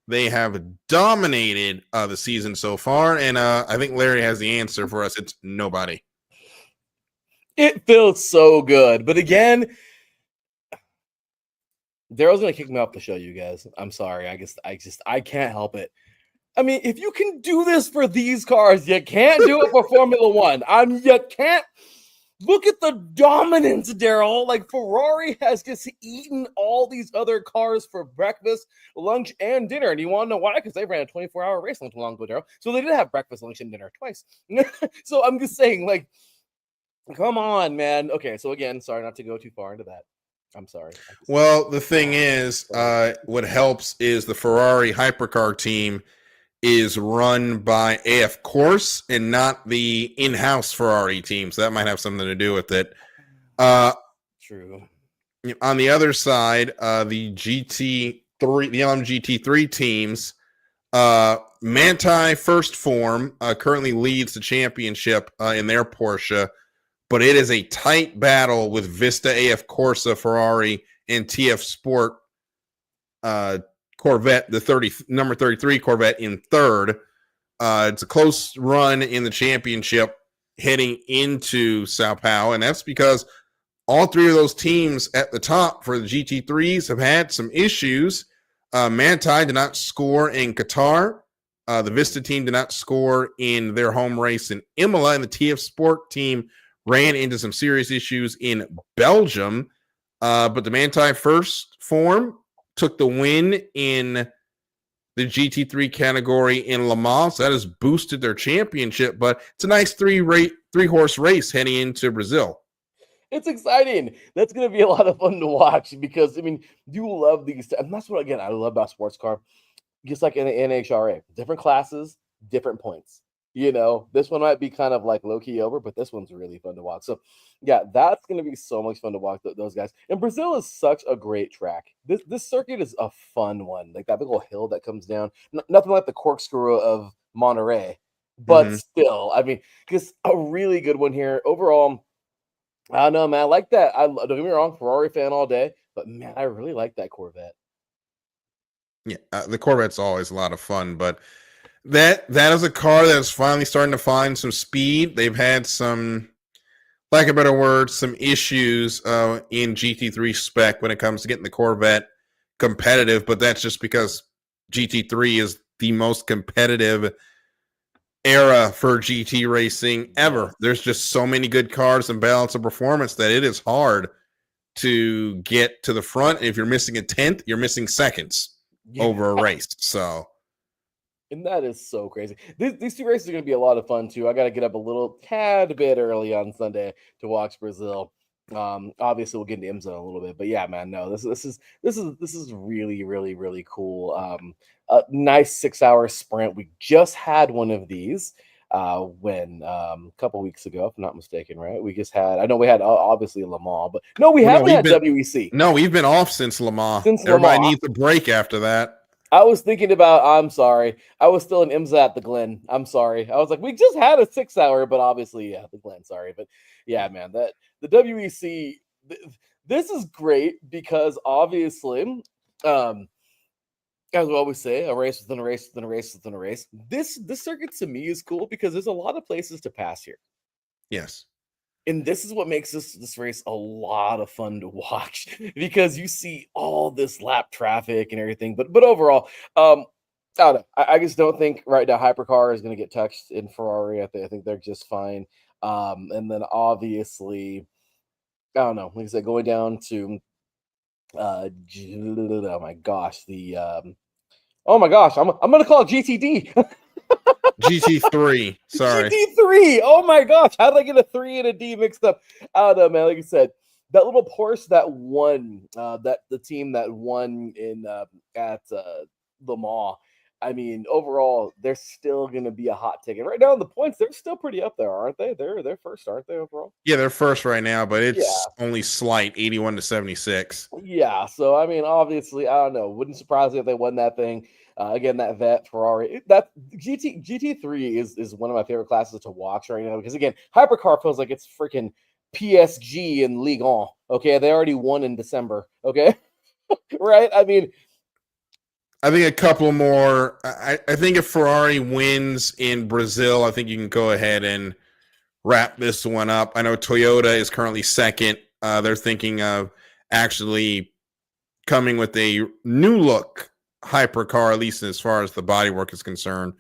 They have dominated the season so far, and I think Larry has the answer for us. It's nobody. It feels so good. But again, Daryl's going to kick me off the show, you guys. I'm sorry. I can't help it. I mean, if you can do this for these cars, you can't do it for Formula One. You can't. Look at the dominance, Darryl. Like, Ferrari has just eaten all these other cars for breakfast, lunch, and dinner. And you want to know why? Because they ran a 24-hour race not too long ago, Darryl. So they did have breakfast, lunch, and dinner twice. So I'm just saying, like, come on, man. Okay, so again, sorry not to go too far into that. I'm sorry. Well, the thing is, what helps is the Ferrari hypercar team is run by AF Course and not the in-house Ferrari team. So that might have something to do with it. True. On the other side, the LMGT3 teams, Manti First Form currently leads the championship in their Porsche, but it is a tight battle with Vista AF Corsa Ferrari and TF Sport Corvette, the number 33 Corvette in third. It's a close run in the championship heading into Sao Paulo, and that's because all three of those teams at the top for the GT3s have had some issues. Manti did not score in Qatar. The Vista team did not score in their home race in Imola, and the TF Sport team ran into some serious issues in Belgium. But the Manti First Form took the win in the GT3 category in Le Mans. So that has boosted their championship, but it's a nice three-horse race heading into Brazil. It's exciting. That's going to be a lot of fun to watch because, I mean, you love these. And that's what, again, I love about sports car. Just like in the NHRA, different classes, different points. You know, this one might be kind of like low-key over, but this one's really fun to watch. So, yeah, that's going to be so much fun to watch those guys. And Brazil is such a great track. This circuit is a fun one. Like that big old hill that comes down. Nothing like the corkscrew of Monterey, but still, I mean, just a really good one here. Overall, I don't know, man. I like that. Don't get me wrong, Ferrari fan all day, but man, I really like that Corvette. Yeah, the Corvette's always a lot of fun, but that is a car that's finally starting to find some speed. They've had some, lack of a better word, some issues in GT3 spec when it comes to getting the Corvette competitive, but that's just because GT3 is the most competitive era for GT racing ever. There's just so many good cars and balance of performance that it is hard to get to the front. And if you're missing a tenth, you're missing seconds over a race. So, and that is so crazy. These two races are going to be a lot of fun too. I got to get up a little tad bit early on Sunday to watch Brazil. Obviously we'll get into IMSA a little bit, but yeah, man, no, this is really, really, really cool. A nice 6-hour sprint. We just had one of these when a couple weeks ago, if I'm not mistaken, right? We just had, I know we had obviously Le Mans, but no, we haven't had WEC. No, we've been off since Le Mans. Everybody needs a break after that. I was thinking about, I'm sorry, I was still in IMSA at the Glen. I'm sorry. I was like, we just had a 6-hour, but obviously, yeah, the Glen, sorry. But yeah, man, that the WEC, this is great because obviously, as we always say, a race within a race within a race within a race. This circuit to me is cool because there's a lot of places to pass here. Yes. And this is what makes this race a lot of fun to watch because you see all this lap traffic and everything. But overall, I don't know. I just don't think right now Hypercar is going to get touched in Ferrari. I think they're just fine. And then obviously, I don't know. Like I said, going down to oh my gosh, oh my gosh, I'm gonna call it GTD. GT3. Sorry. GT3. Oh my gosh. How did I get a 3 and a D mixed up? I don't know, man. Like I said, that little Porsche that won, that the team that won in at Le Mans. I mean, overall, they're still going to be a hot ticket. Right now, in the points, they're still pretty up there, aren't they? They're first, aren't they, overall? Yeah, they're first right now, but it's only slight, 81 to 76. Yeah, so, I mean, obviously, I don't know. Wouldn't surprise me if they won that thing. Again, that Vet Ferrari, that GT3 is one of my favorite classes to watch right now because, again, Hypercar feels like it's freaking PSG in Ligue 1. Okay, they already won in December. Okay, right? I mean, I think a couple more. I think if Ferrari wins in Brazil, I think you can go ahead and wrap this one up. I know Toyota is currently second. They're thinking of actually coming with a new look hypercar, at least as far as the bodywork is concerned,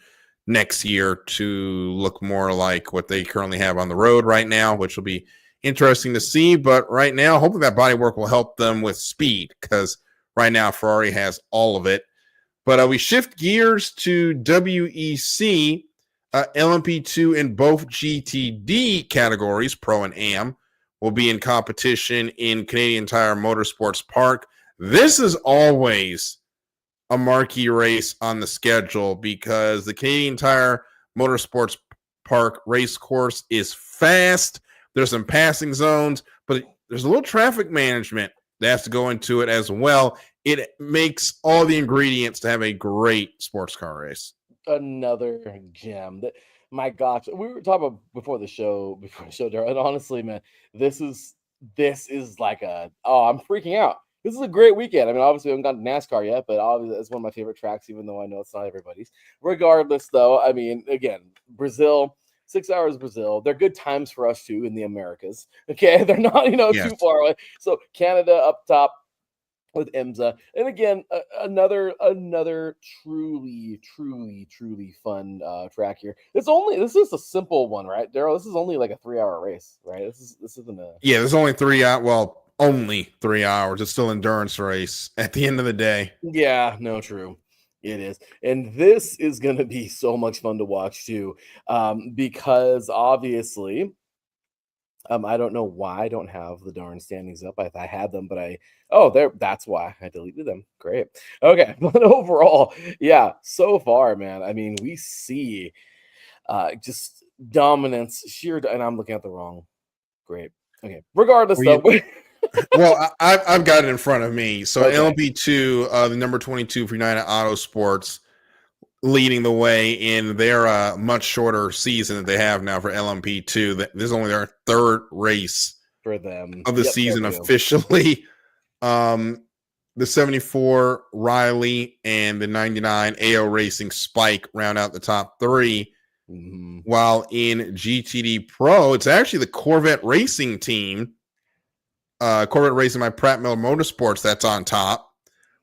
next year to look more like what they currently have on the road right now, which will be interesting to see. But right now, hopefully that bodywork will help them with speed, because right now Ferrari has all of it. But we shift gears to WEC. LMP2 in both GTD categories, Pro and Am, will be in competition in Canadian Tire Motorsports Park. This is always a marquee race on the schedule because the Canadian Tire Motorsports Park race course is fast. There's some passing zones, but there's a little traffic management that has to go into it as well. It makes all the ingredients to have a great sports car race. Another gem. That, my gosh, we were talking about before the show, Darryl, and honestly, man, this is like I'm freaking out. This is a great weekend. I mean, obviously, we haven't gotten to NASCAR yet, but obviously, it's one of my favorite tracks, even though I know it's not everybody's. Regardless, though, I mean, again, Brazil, 6 hours Brazil. They're good times for us too in the Americas. Okay, they're not too far away. So Canada up top with IMSA, and again, another truly fun track here. This is a simple one, right, Darryl? This is only like a 3-hour race, right? This isn't a there's only 3 hours. Well, only 3 hours. It's still endurance race at the end of the day. Yeah, no, true. It is. And this is going to be so much fun to watch too, because obviously, I don't know why I don't have the darn standings up. I had them, but that's why I deleted them. Great. Okay. But overall, yeah, so far, man, I mean, we see just dominance, and I'm looking at the wrong. Great. Okay. Regardless, though. Well, I've got it in front of me. So Okay. LMP2, the number 22 for United Autosports, leading the way in their much shorter season that they have now for LMP2. This is only their third race for them of the season officially. The 74 Riley and the 99 AO Racing Spike round out the top three. Mm-hmm. While in GTD Pro, it's actually the Corvette Racing team. Corvette Racing by Pratt Miller Motorsports that's on top,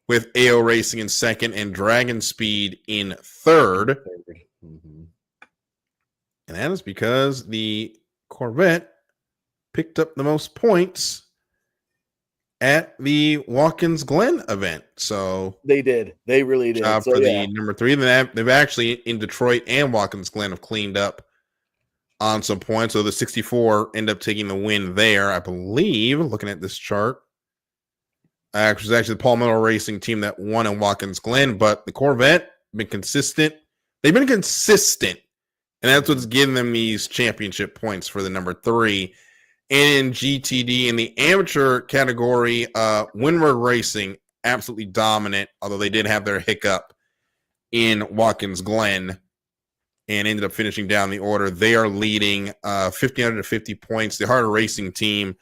with AO Racing in second and Dragon Speed in third. Mm-hmm. And that is because the Corvette picked up the most points at the Watkins Glen event. So they did. They really did. For the number 3. They've actually in Detroit and Watkins Glen have cleaned up on some points. So the 64 end up taking the win there, I believe, looking at this chart. It was actually the Paul Miller Racing team that won in Watkins Glen, but the Corvette been consistent. They've been consistent, and that's what's giving them these championship points for the number 3. And in GTD, in the amateur category, Windward Racing, absolutely dominant, although they did have their hiccup in Watkins Glen and ended up finishing down the order. They are leading 1,550 points. The Harder Racing team,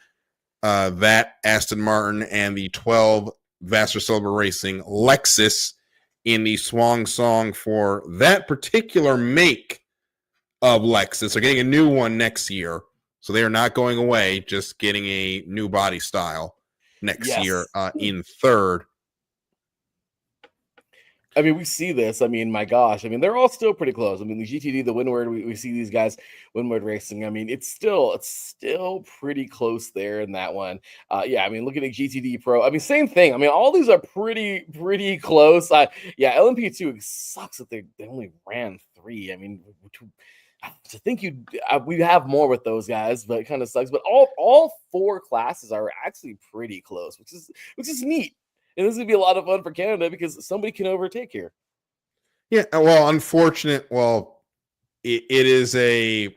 that Aston Martin and the 12 Vassar Silver Racing Lexus in the swan song for that particular make of Lexus. They're getting a new one next year. So they are not going away, just getting a new body style next year in third. I mean, we see this. I mean, my gosh. I mean, they're all still pretty close. I mean, the GTD, the Windward, we see these guys, Windward Racing. I mean, it's still pretty close there in that one. I mean, look at the GTD Pro. I mean, same thing. I mean, all these are pretty close. LMP2 sucks that they only ran 3. I mean, to think we have more with those guys, but it kind of sucks. But all 4 classes are actually pretty close, which is neat. And this is going to be a lot of fun for Canada because somebody can overtake here. Yeah, well, unfortunate. Well, it is a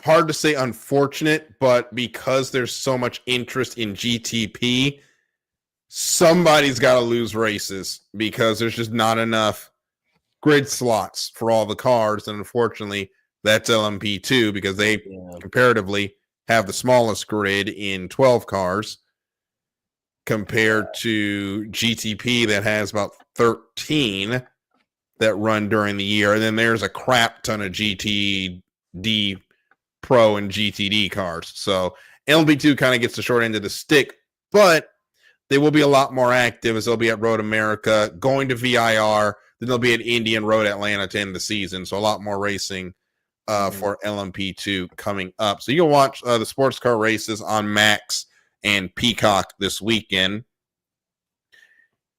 hard to say unfortunate, but because there's so much interest in GTP, somebody's got to lose races because there's just not enough grid slots for all the cars. And unfortunately, that's LMP2 because they comparatively have the smallest grid in 12 cars. compared to GTP that has about 13 that run during the year. And then there's a crap ton of GTD Pro and GTD cars. So LMP2 kind of gets the short end of the stick, but they will be a lot more active as they'll be at Road America, going to VIR, then they'll be at Indy and Road Atlanta to end the season. So a lot more racing for LMP2 coming up. So you can watch the sports car races on Max and Peacock this weekend.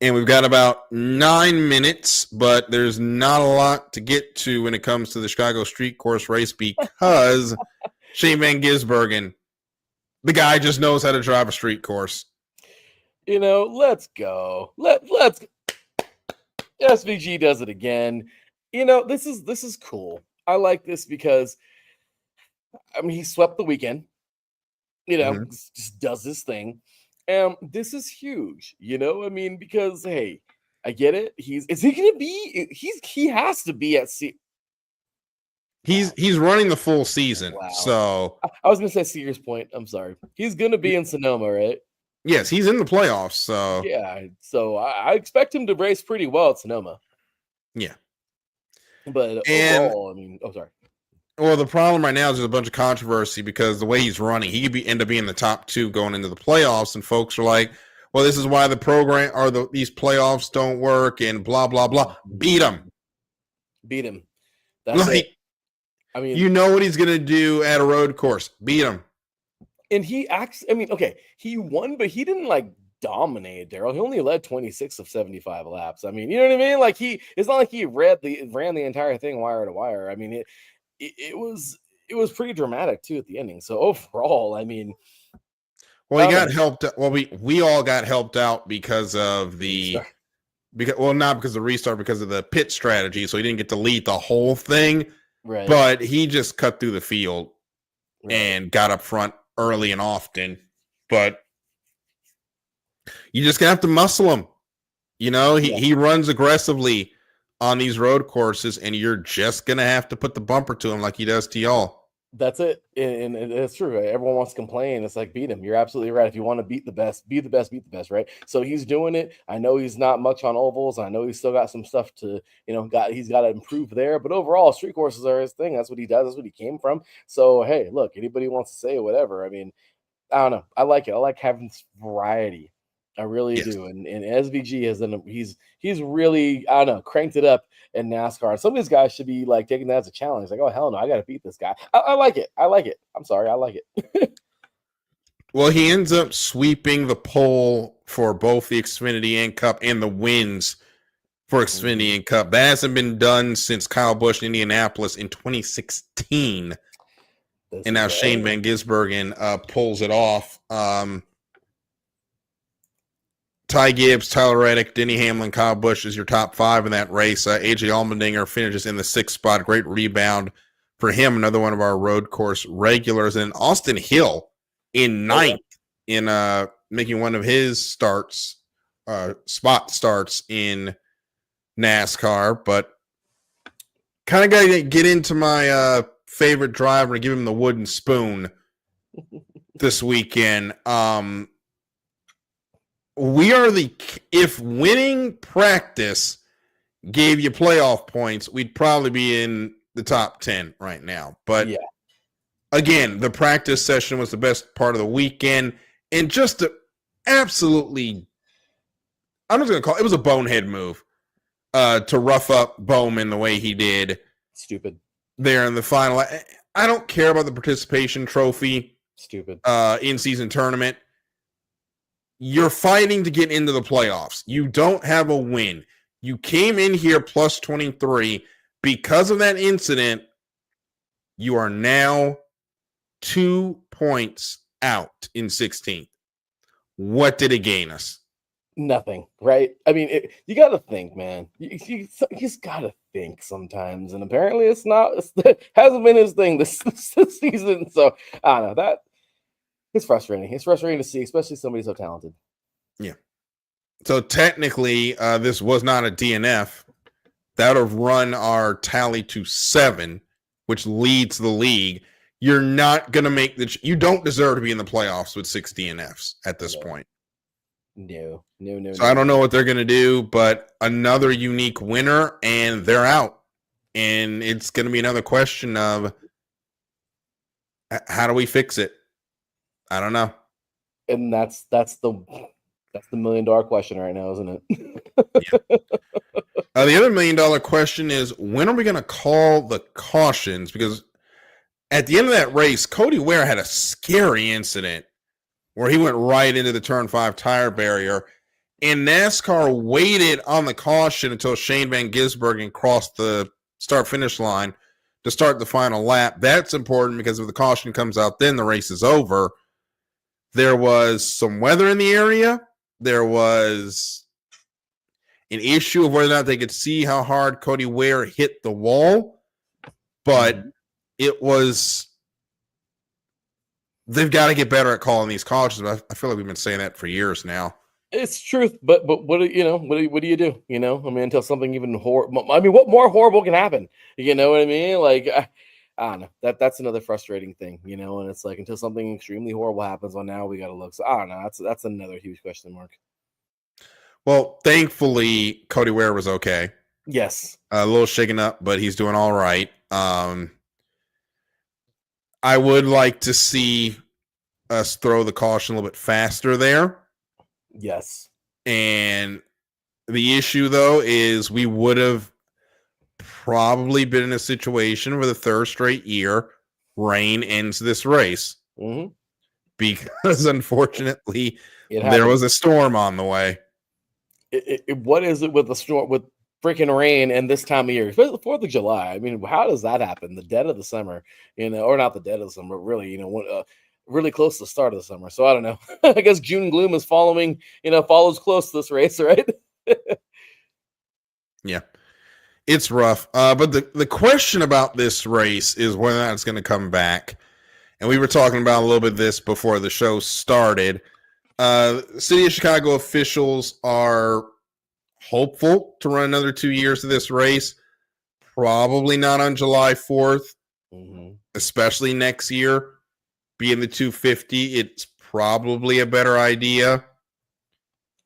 And we've got about 9 minutes, but there's not a lot to get to when it comes to the Chicago Street Course race because Shane Van Gisbergen, the guy just knows how to drive a street course. You know, let's go. Let's SVG does it again. You know, this is cool. I like this because I mean he swept the weekend. You know, just does this thing. This is huge, you know. I mean, because hey, I get it. He has to be at C. He's running the full season. Wow. So I was gonna say Sears Point. I'm sorry. He's gonna be in Sonoma, right? Yes, he's in the playoffs. So yeah. So I expect him to race pretty well at Sonoma. Yeah. But overall, I mean, sorry. Well, the problem right now is there's a bunch of controversy because the way he's running, he could end up being the top 2 going into the playoffs, and folks are like, "Well, this is why the program or these playoffs don't work," and blah blah blah. Beat him. That's like, it. I mean, you know what he's gonna do at a road course. Beat him. And he acts. I mean, okay, he won, but he didn't like dominate, Darryl. He only led 26 of 75 laps. I mean, you know what I mean? Like it's not like he ran the entire thing wire to wire. I mean, it was pretty dramatic too at the ending. So overall, I mean, well, he got helped. Well, we all got helped out because of the not because of the restart, because of the pit strategy. So he didn't get to lead the whole thing, right? But he just cut through the field and got up front early and often. But you just gonna have to muscle him. You know, he runs aggressively on these road courses, and you're just gonna have to put the bumper to him like he does to y'all. That's it, and it's true. Right? Everyone wants to complain. It's like beat him. You're absolutely right. If you want to beat the best, be the best, beat the best, right? So he's doing it. I know he's not much on ovals. I know he's still got some stuff to, he's got to improve there. But overall, street courses are his thing. That's what he does. That's what he came from. So hey, look, anybody wants to say whatever. I mean, I don't know. I like it. I like having this variety. I really do. And SVG has done. He's really, I don't know, cranked it up in NASCAR. Some of these guys should be like taking that as a challenge. Like, oh hell no, I got to beat this guy. I like it. I like it. I'm sorry, I like it. Well, he ends up sweeping the pole for both the Xfinity and Cup and the wins for Xfinity and Cup. That hasn't been done since Kyle Busch in Indianapolis in 2016. And now Shane Van Gisbergen pulls it off. Ty Gibbs, Tyler Reddick, Denny Hamlin, Kyle Busch is your top 5 in that race. AJ Allmendinger finishes in the 6th spot. Great rebound for him. Another one of our road course regulars. And Austin Hill in 9th in making one of his spot starts in NASCAR. But kind of got to get into my favorite driver and give him the wooden spoon this weekend. If winning practice gave you playoff points, we'd probably be in the top 10 right now. But again, the practice session was the best part of the weekend, and just absolutely, I'm just going to call it was a bonehead move to rough up Bowman the way he did. Stupid. There in the final. I don't care about the participation trophy. Stupid. In-season tournament. You're fighting to get into the playoffs. You don't have a win. You came in here plus 23. Because of that incident, you are now 2 points out in 16th. What did it gain us? Nothing, right? I mean, you got to think, man. You just got to think sometimes. And apparently it hasn't been his thing this season. So, I don't know. It's frustrating. It's frustrating to see, especially somebody so talented. Yeah. So technically, this was not a DNF. That would have run our tally to 7, which leads the league. You're not going to make you don't deserve to be in the playoffs with 6 DNFs at this point. No. So I don't know what they're going to do, but another unique winner, and they're out. And it's going to be another question of how do we fix it? I don't know. And that's the $1 million question right now, isn't it? The other $1 million question is, when are we going to call the cautions? Because at the end of that race, Cody Ware had a scary incident where he went right into the turn 5 tire barrier, and NASCAR waited on the caution until Shane Van Gisbergen crossed the start-finish line to start the final lap. That's important because if the caution comes out, then the race is over. There was some weather in the area. There was an issue of whether or not they could see how hard Cody Ware hit the wall, but it was... They've got to get better at calling these cautions. I feel like we've been saying that for years now. It's truth, but what do you know? What do you do? You know, I mean, until something even horrible. I mean, what more horrible can happen? You know what I mean? Like, I don't know. That's another frustrating thing, you know. And it's like until something extremely horrible happens, well, now we got to look. So I don't know. That's another huge question mark. Well, thankfully, Cody Ware was okay. Yes, a little shaken up, but he's doing all right. I would like to see us throw the caution a little bit faster there. Yes. And the issue, though, is we would have probably been in a situation where the third straight year rain ends this race. Mm-hmm. Because, unfortunately, It there was a storm on the way. What is it with the storm, with freaking rain and this time of year, especially the 4th of July? I mean, how does that happen? The dead of the summer, you know, or not the dead of the summer, really, you know, really close to the start of the summer. So I don't know. I guess June gloom is follows close to this race, right? Yeah, it's rough. But the question about this race is whether or not it's going to come back. And we were talking about a little bit of this before the show started. City of Chicago officials are hopeful to run another 2 years of this race. Probably not on July 4th, especially next year. Being the 250, it's probably a better idea,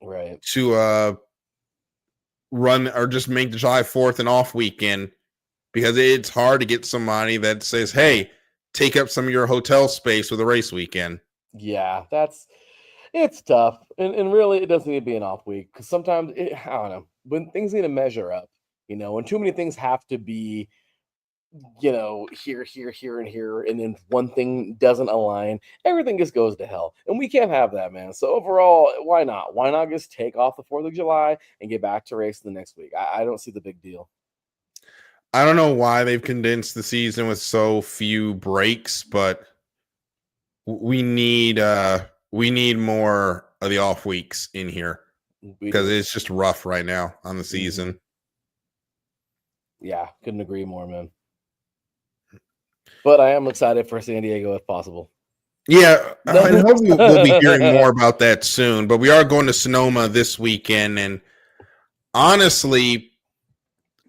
right, to run or just make the July 4th an off weekend, because it's hard to get somebody that says, hey, take up some of your hotel space with a race weekend. Yeah, it's tough. And really, it doesn't need to be an off week, because sometimes, I don't know, when things need to measure up, you know, when too many things have to be, you know, here, and here, and then one thing doesn't align, everything just goes to hell. And we can't have that, man. So overall, why not? Why not just take off the 4th of July and get back to racing the next week? I don't see the big deal. I don't know why they've condensed the season with so few breaks, but we need more of the off weeks in here, because it's just rough right now on the season. Yeah, couldn't agree more, man. But I am excited for San Diego if possible. Yeah, I hope we'll be hearing more about that soon. But we are going to Sonoma this weekend, and honestly,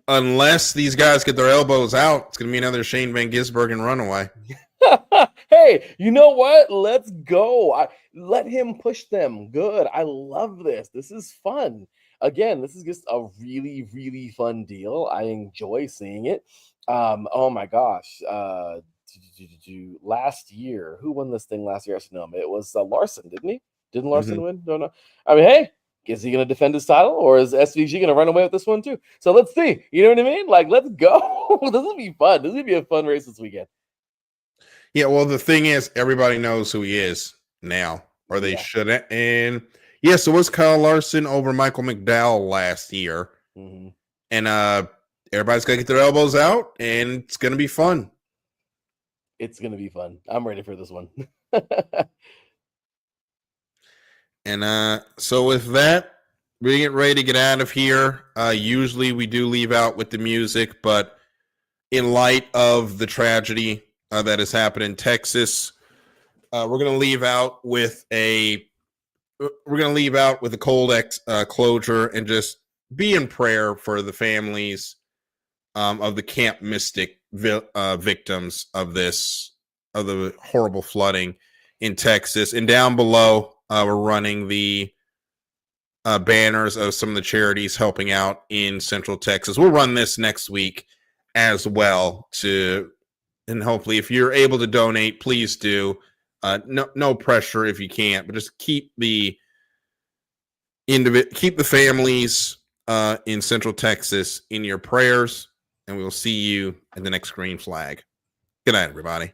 unless these guys get their elbows out, it's going to be another Shane Van Gisbergen runaway. Hey, you know what? Let's go. Let him push them. Good. I love this. This is fun. Again, this is just a really, really fun deal. I enjoy seeing it. Oh my gosh. Last year, who won this thing last year at Sonoma? It was Larson, didn't he? Didn't Larson win? Don't know. I mean, hey, is he going to defend his title, or is SVG going to run away with this one too? So let's see. You know what I mean? Like, let's go. This will be fun. This will be a fun race this weekend. Yeah, well, the thing is, everybody knows who he is now, or they shouldn't. And yeah, so was Kyle Larson over Michael McDowell last year. And everybody's got to get their elbows out, and it's going to be fun. It's going to be fun. I'm ready for this one. And so with that, we get ready to get out of here. Usually we do leave out with the music, but in light of the tragedy that has happened in Texas, we're going to leave out with a cold closure and just be in prayer for the families of the Camp Mystic victims of the horrible flooding in Texas. And down below, we're running the banners of some of the charities helping out in Central Texas. We'll run this next week as well and hopefully if you're able to donate, please do. No pressure if you can't, but just keep the families in Central Texas in your prayers, and we'll see you at the next green flag. Good night, everybody.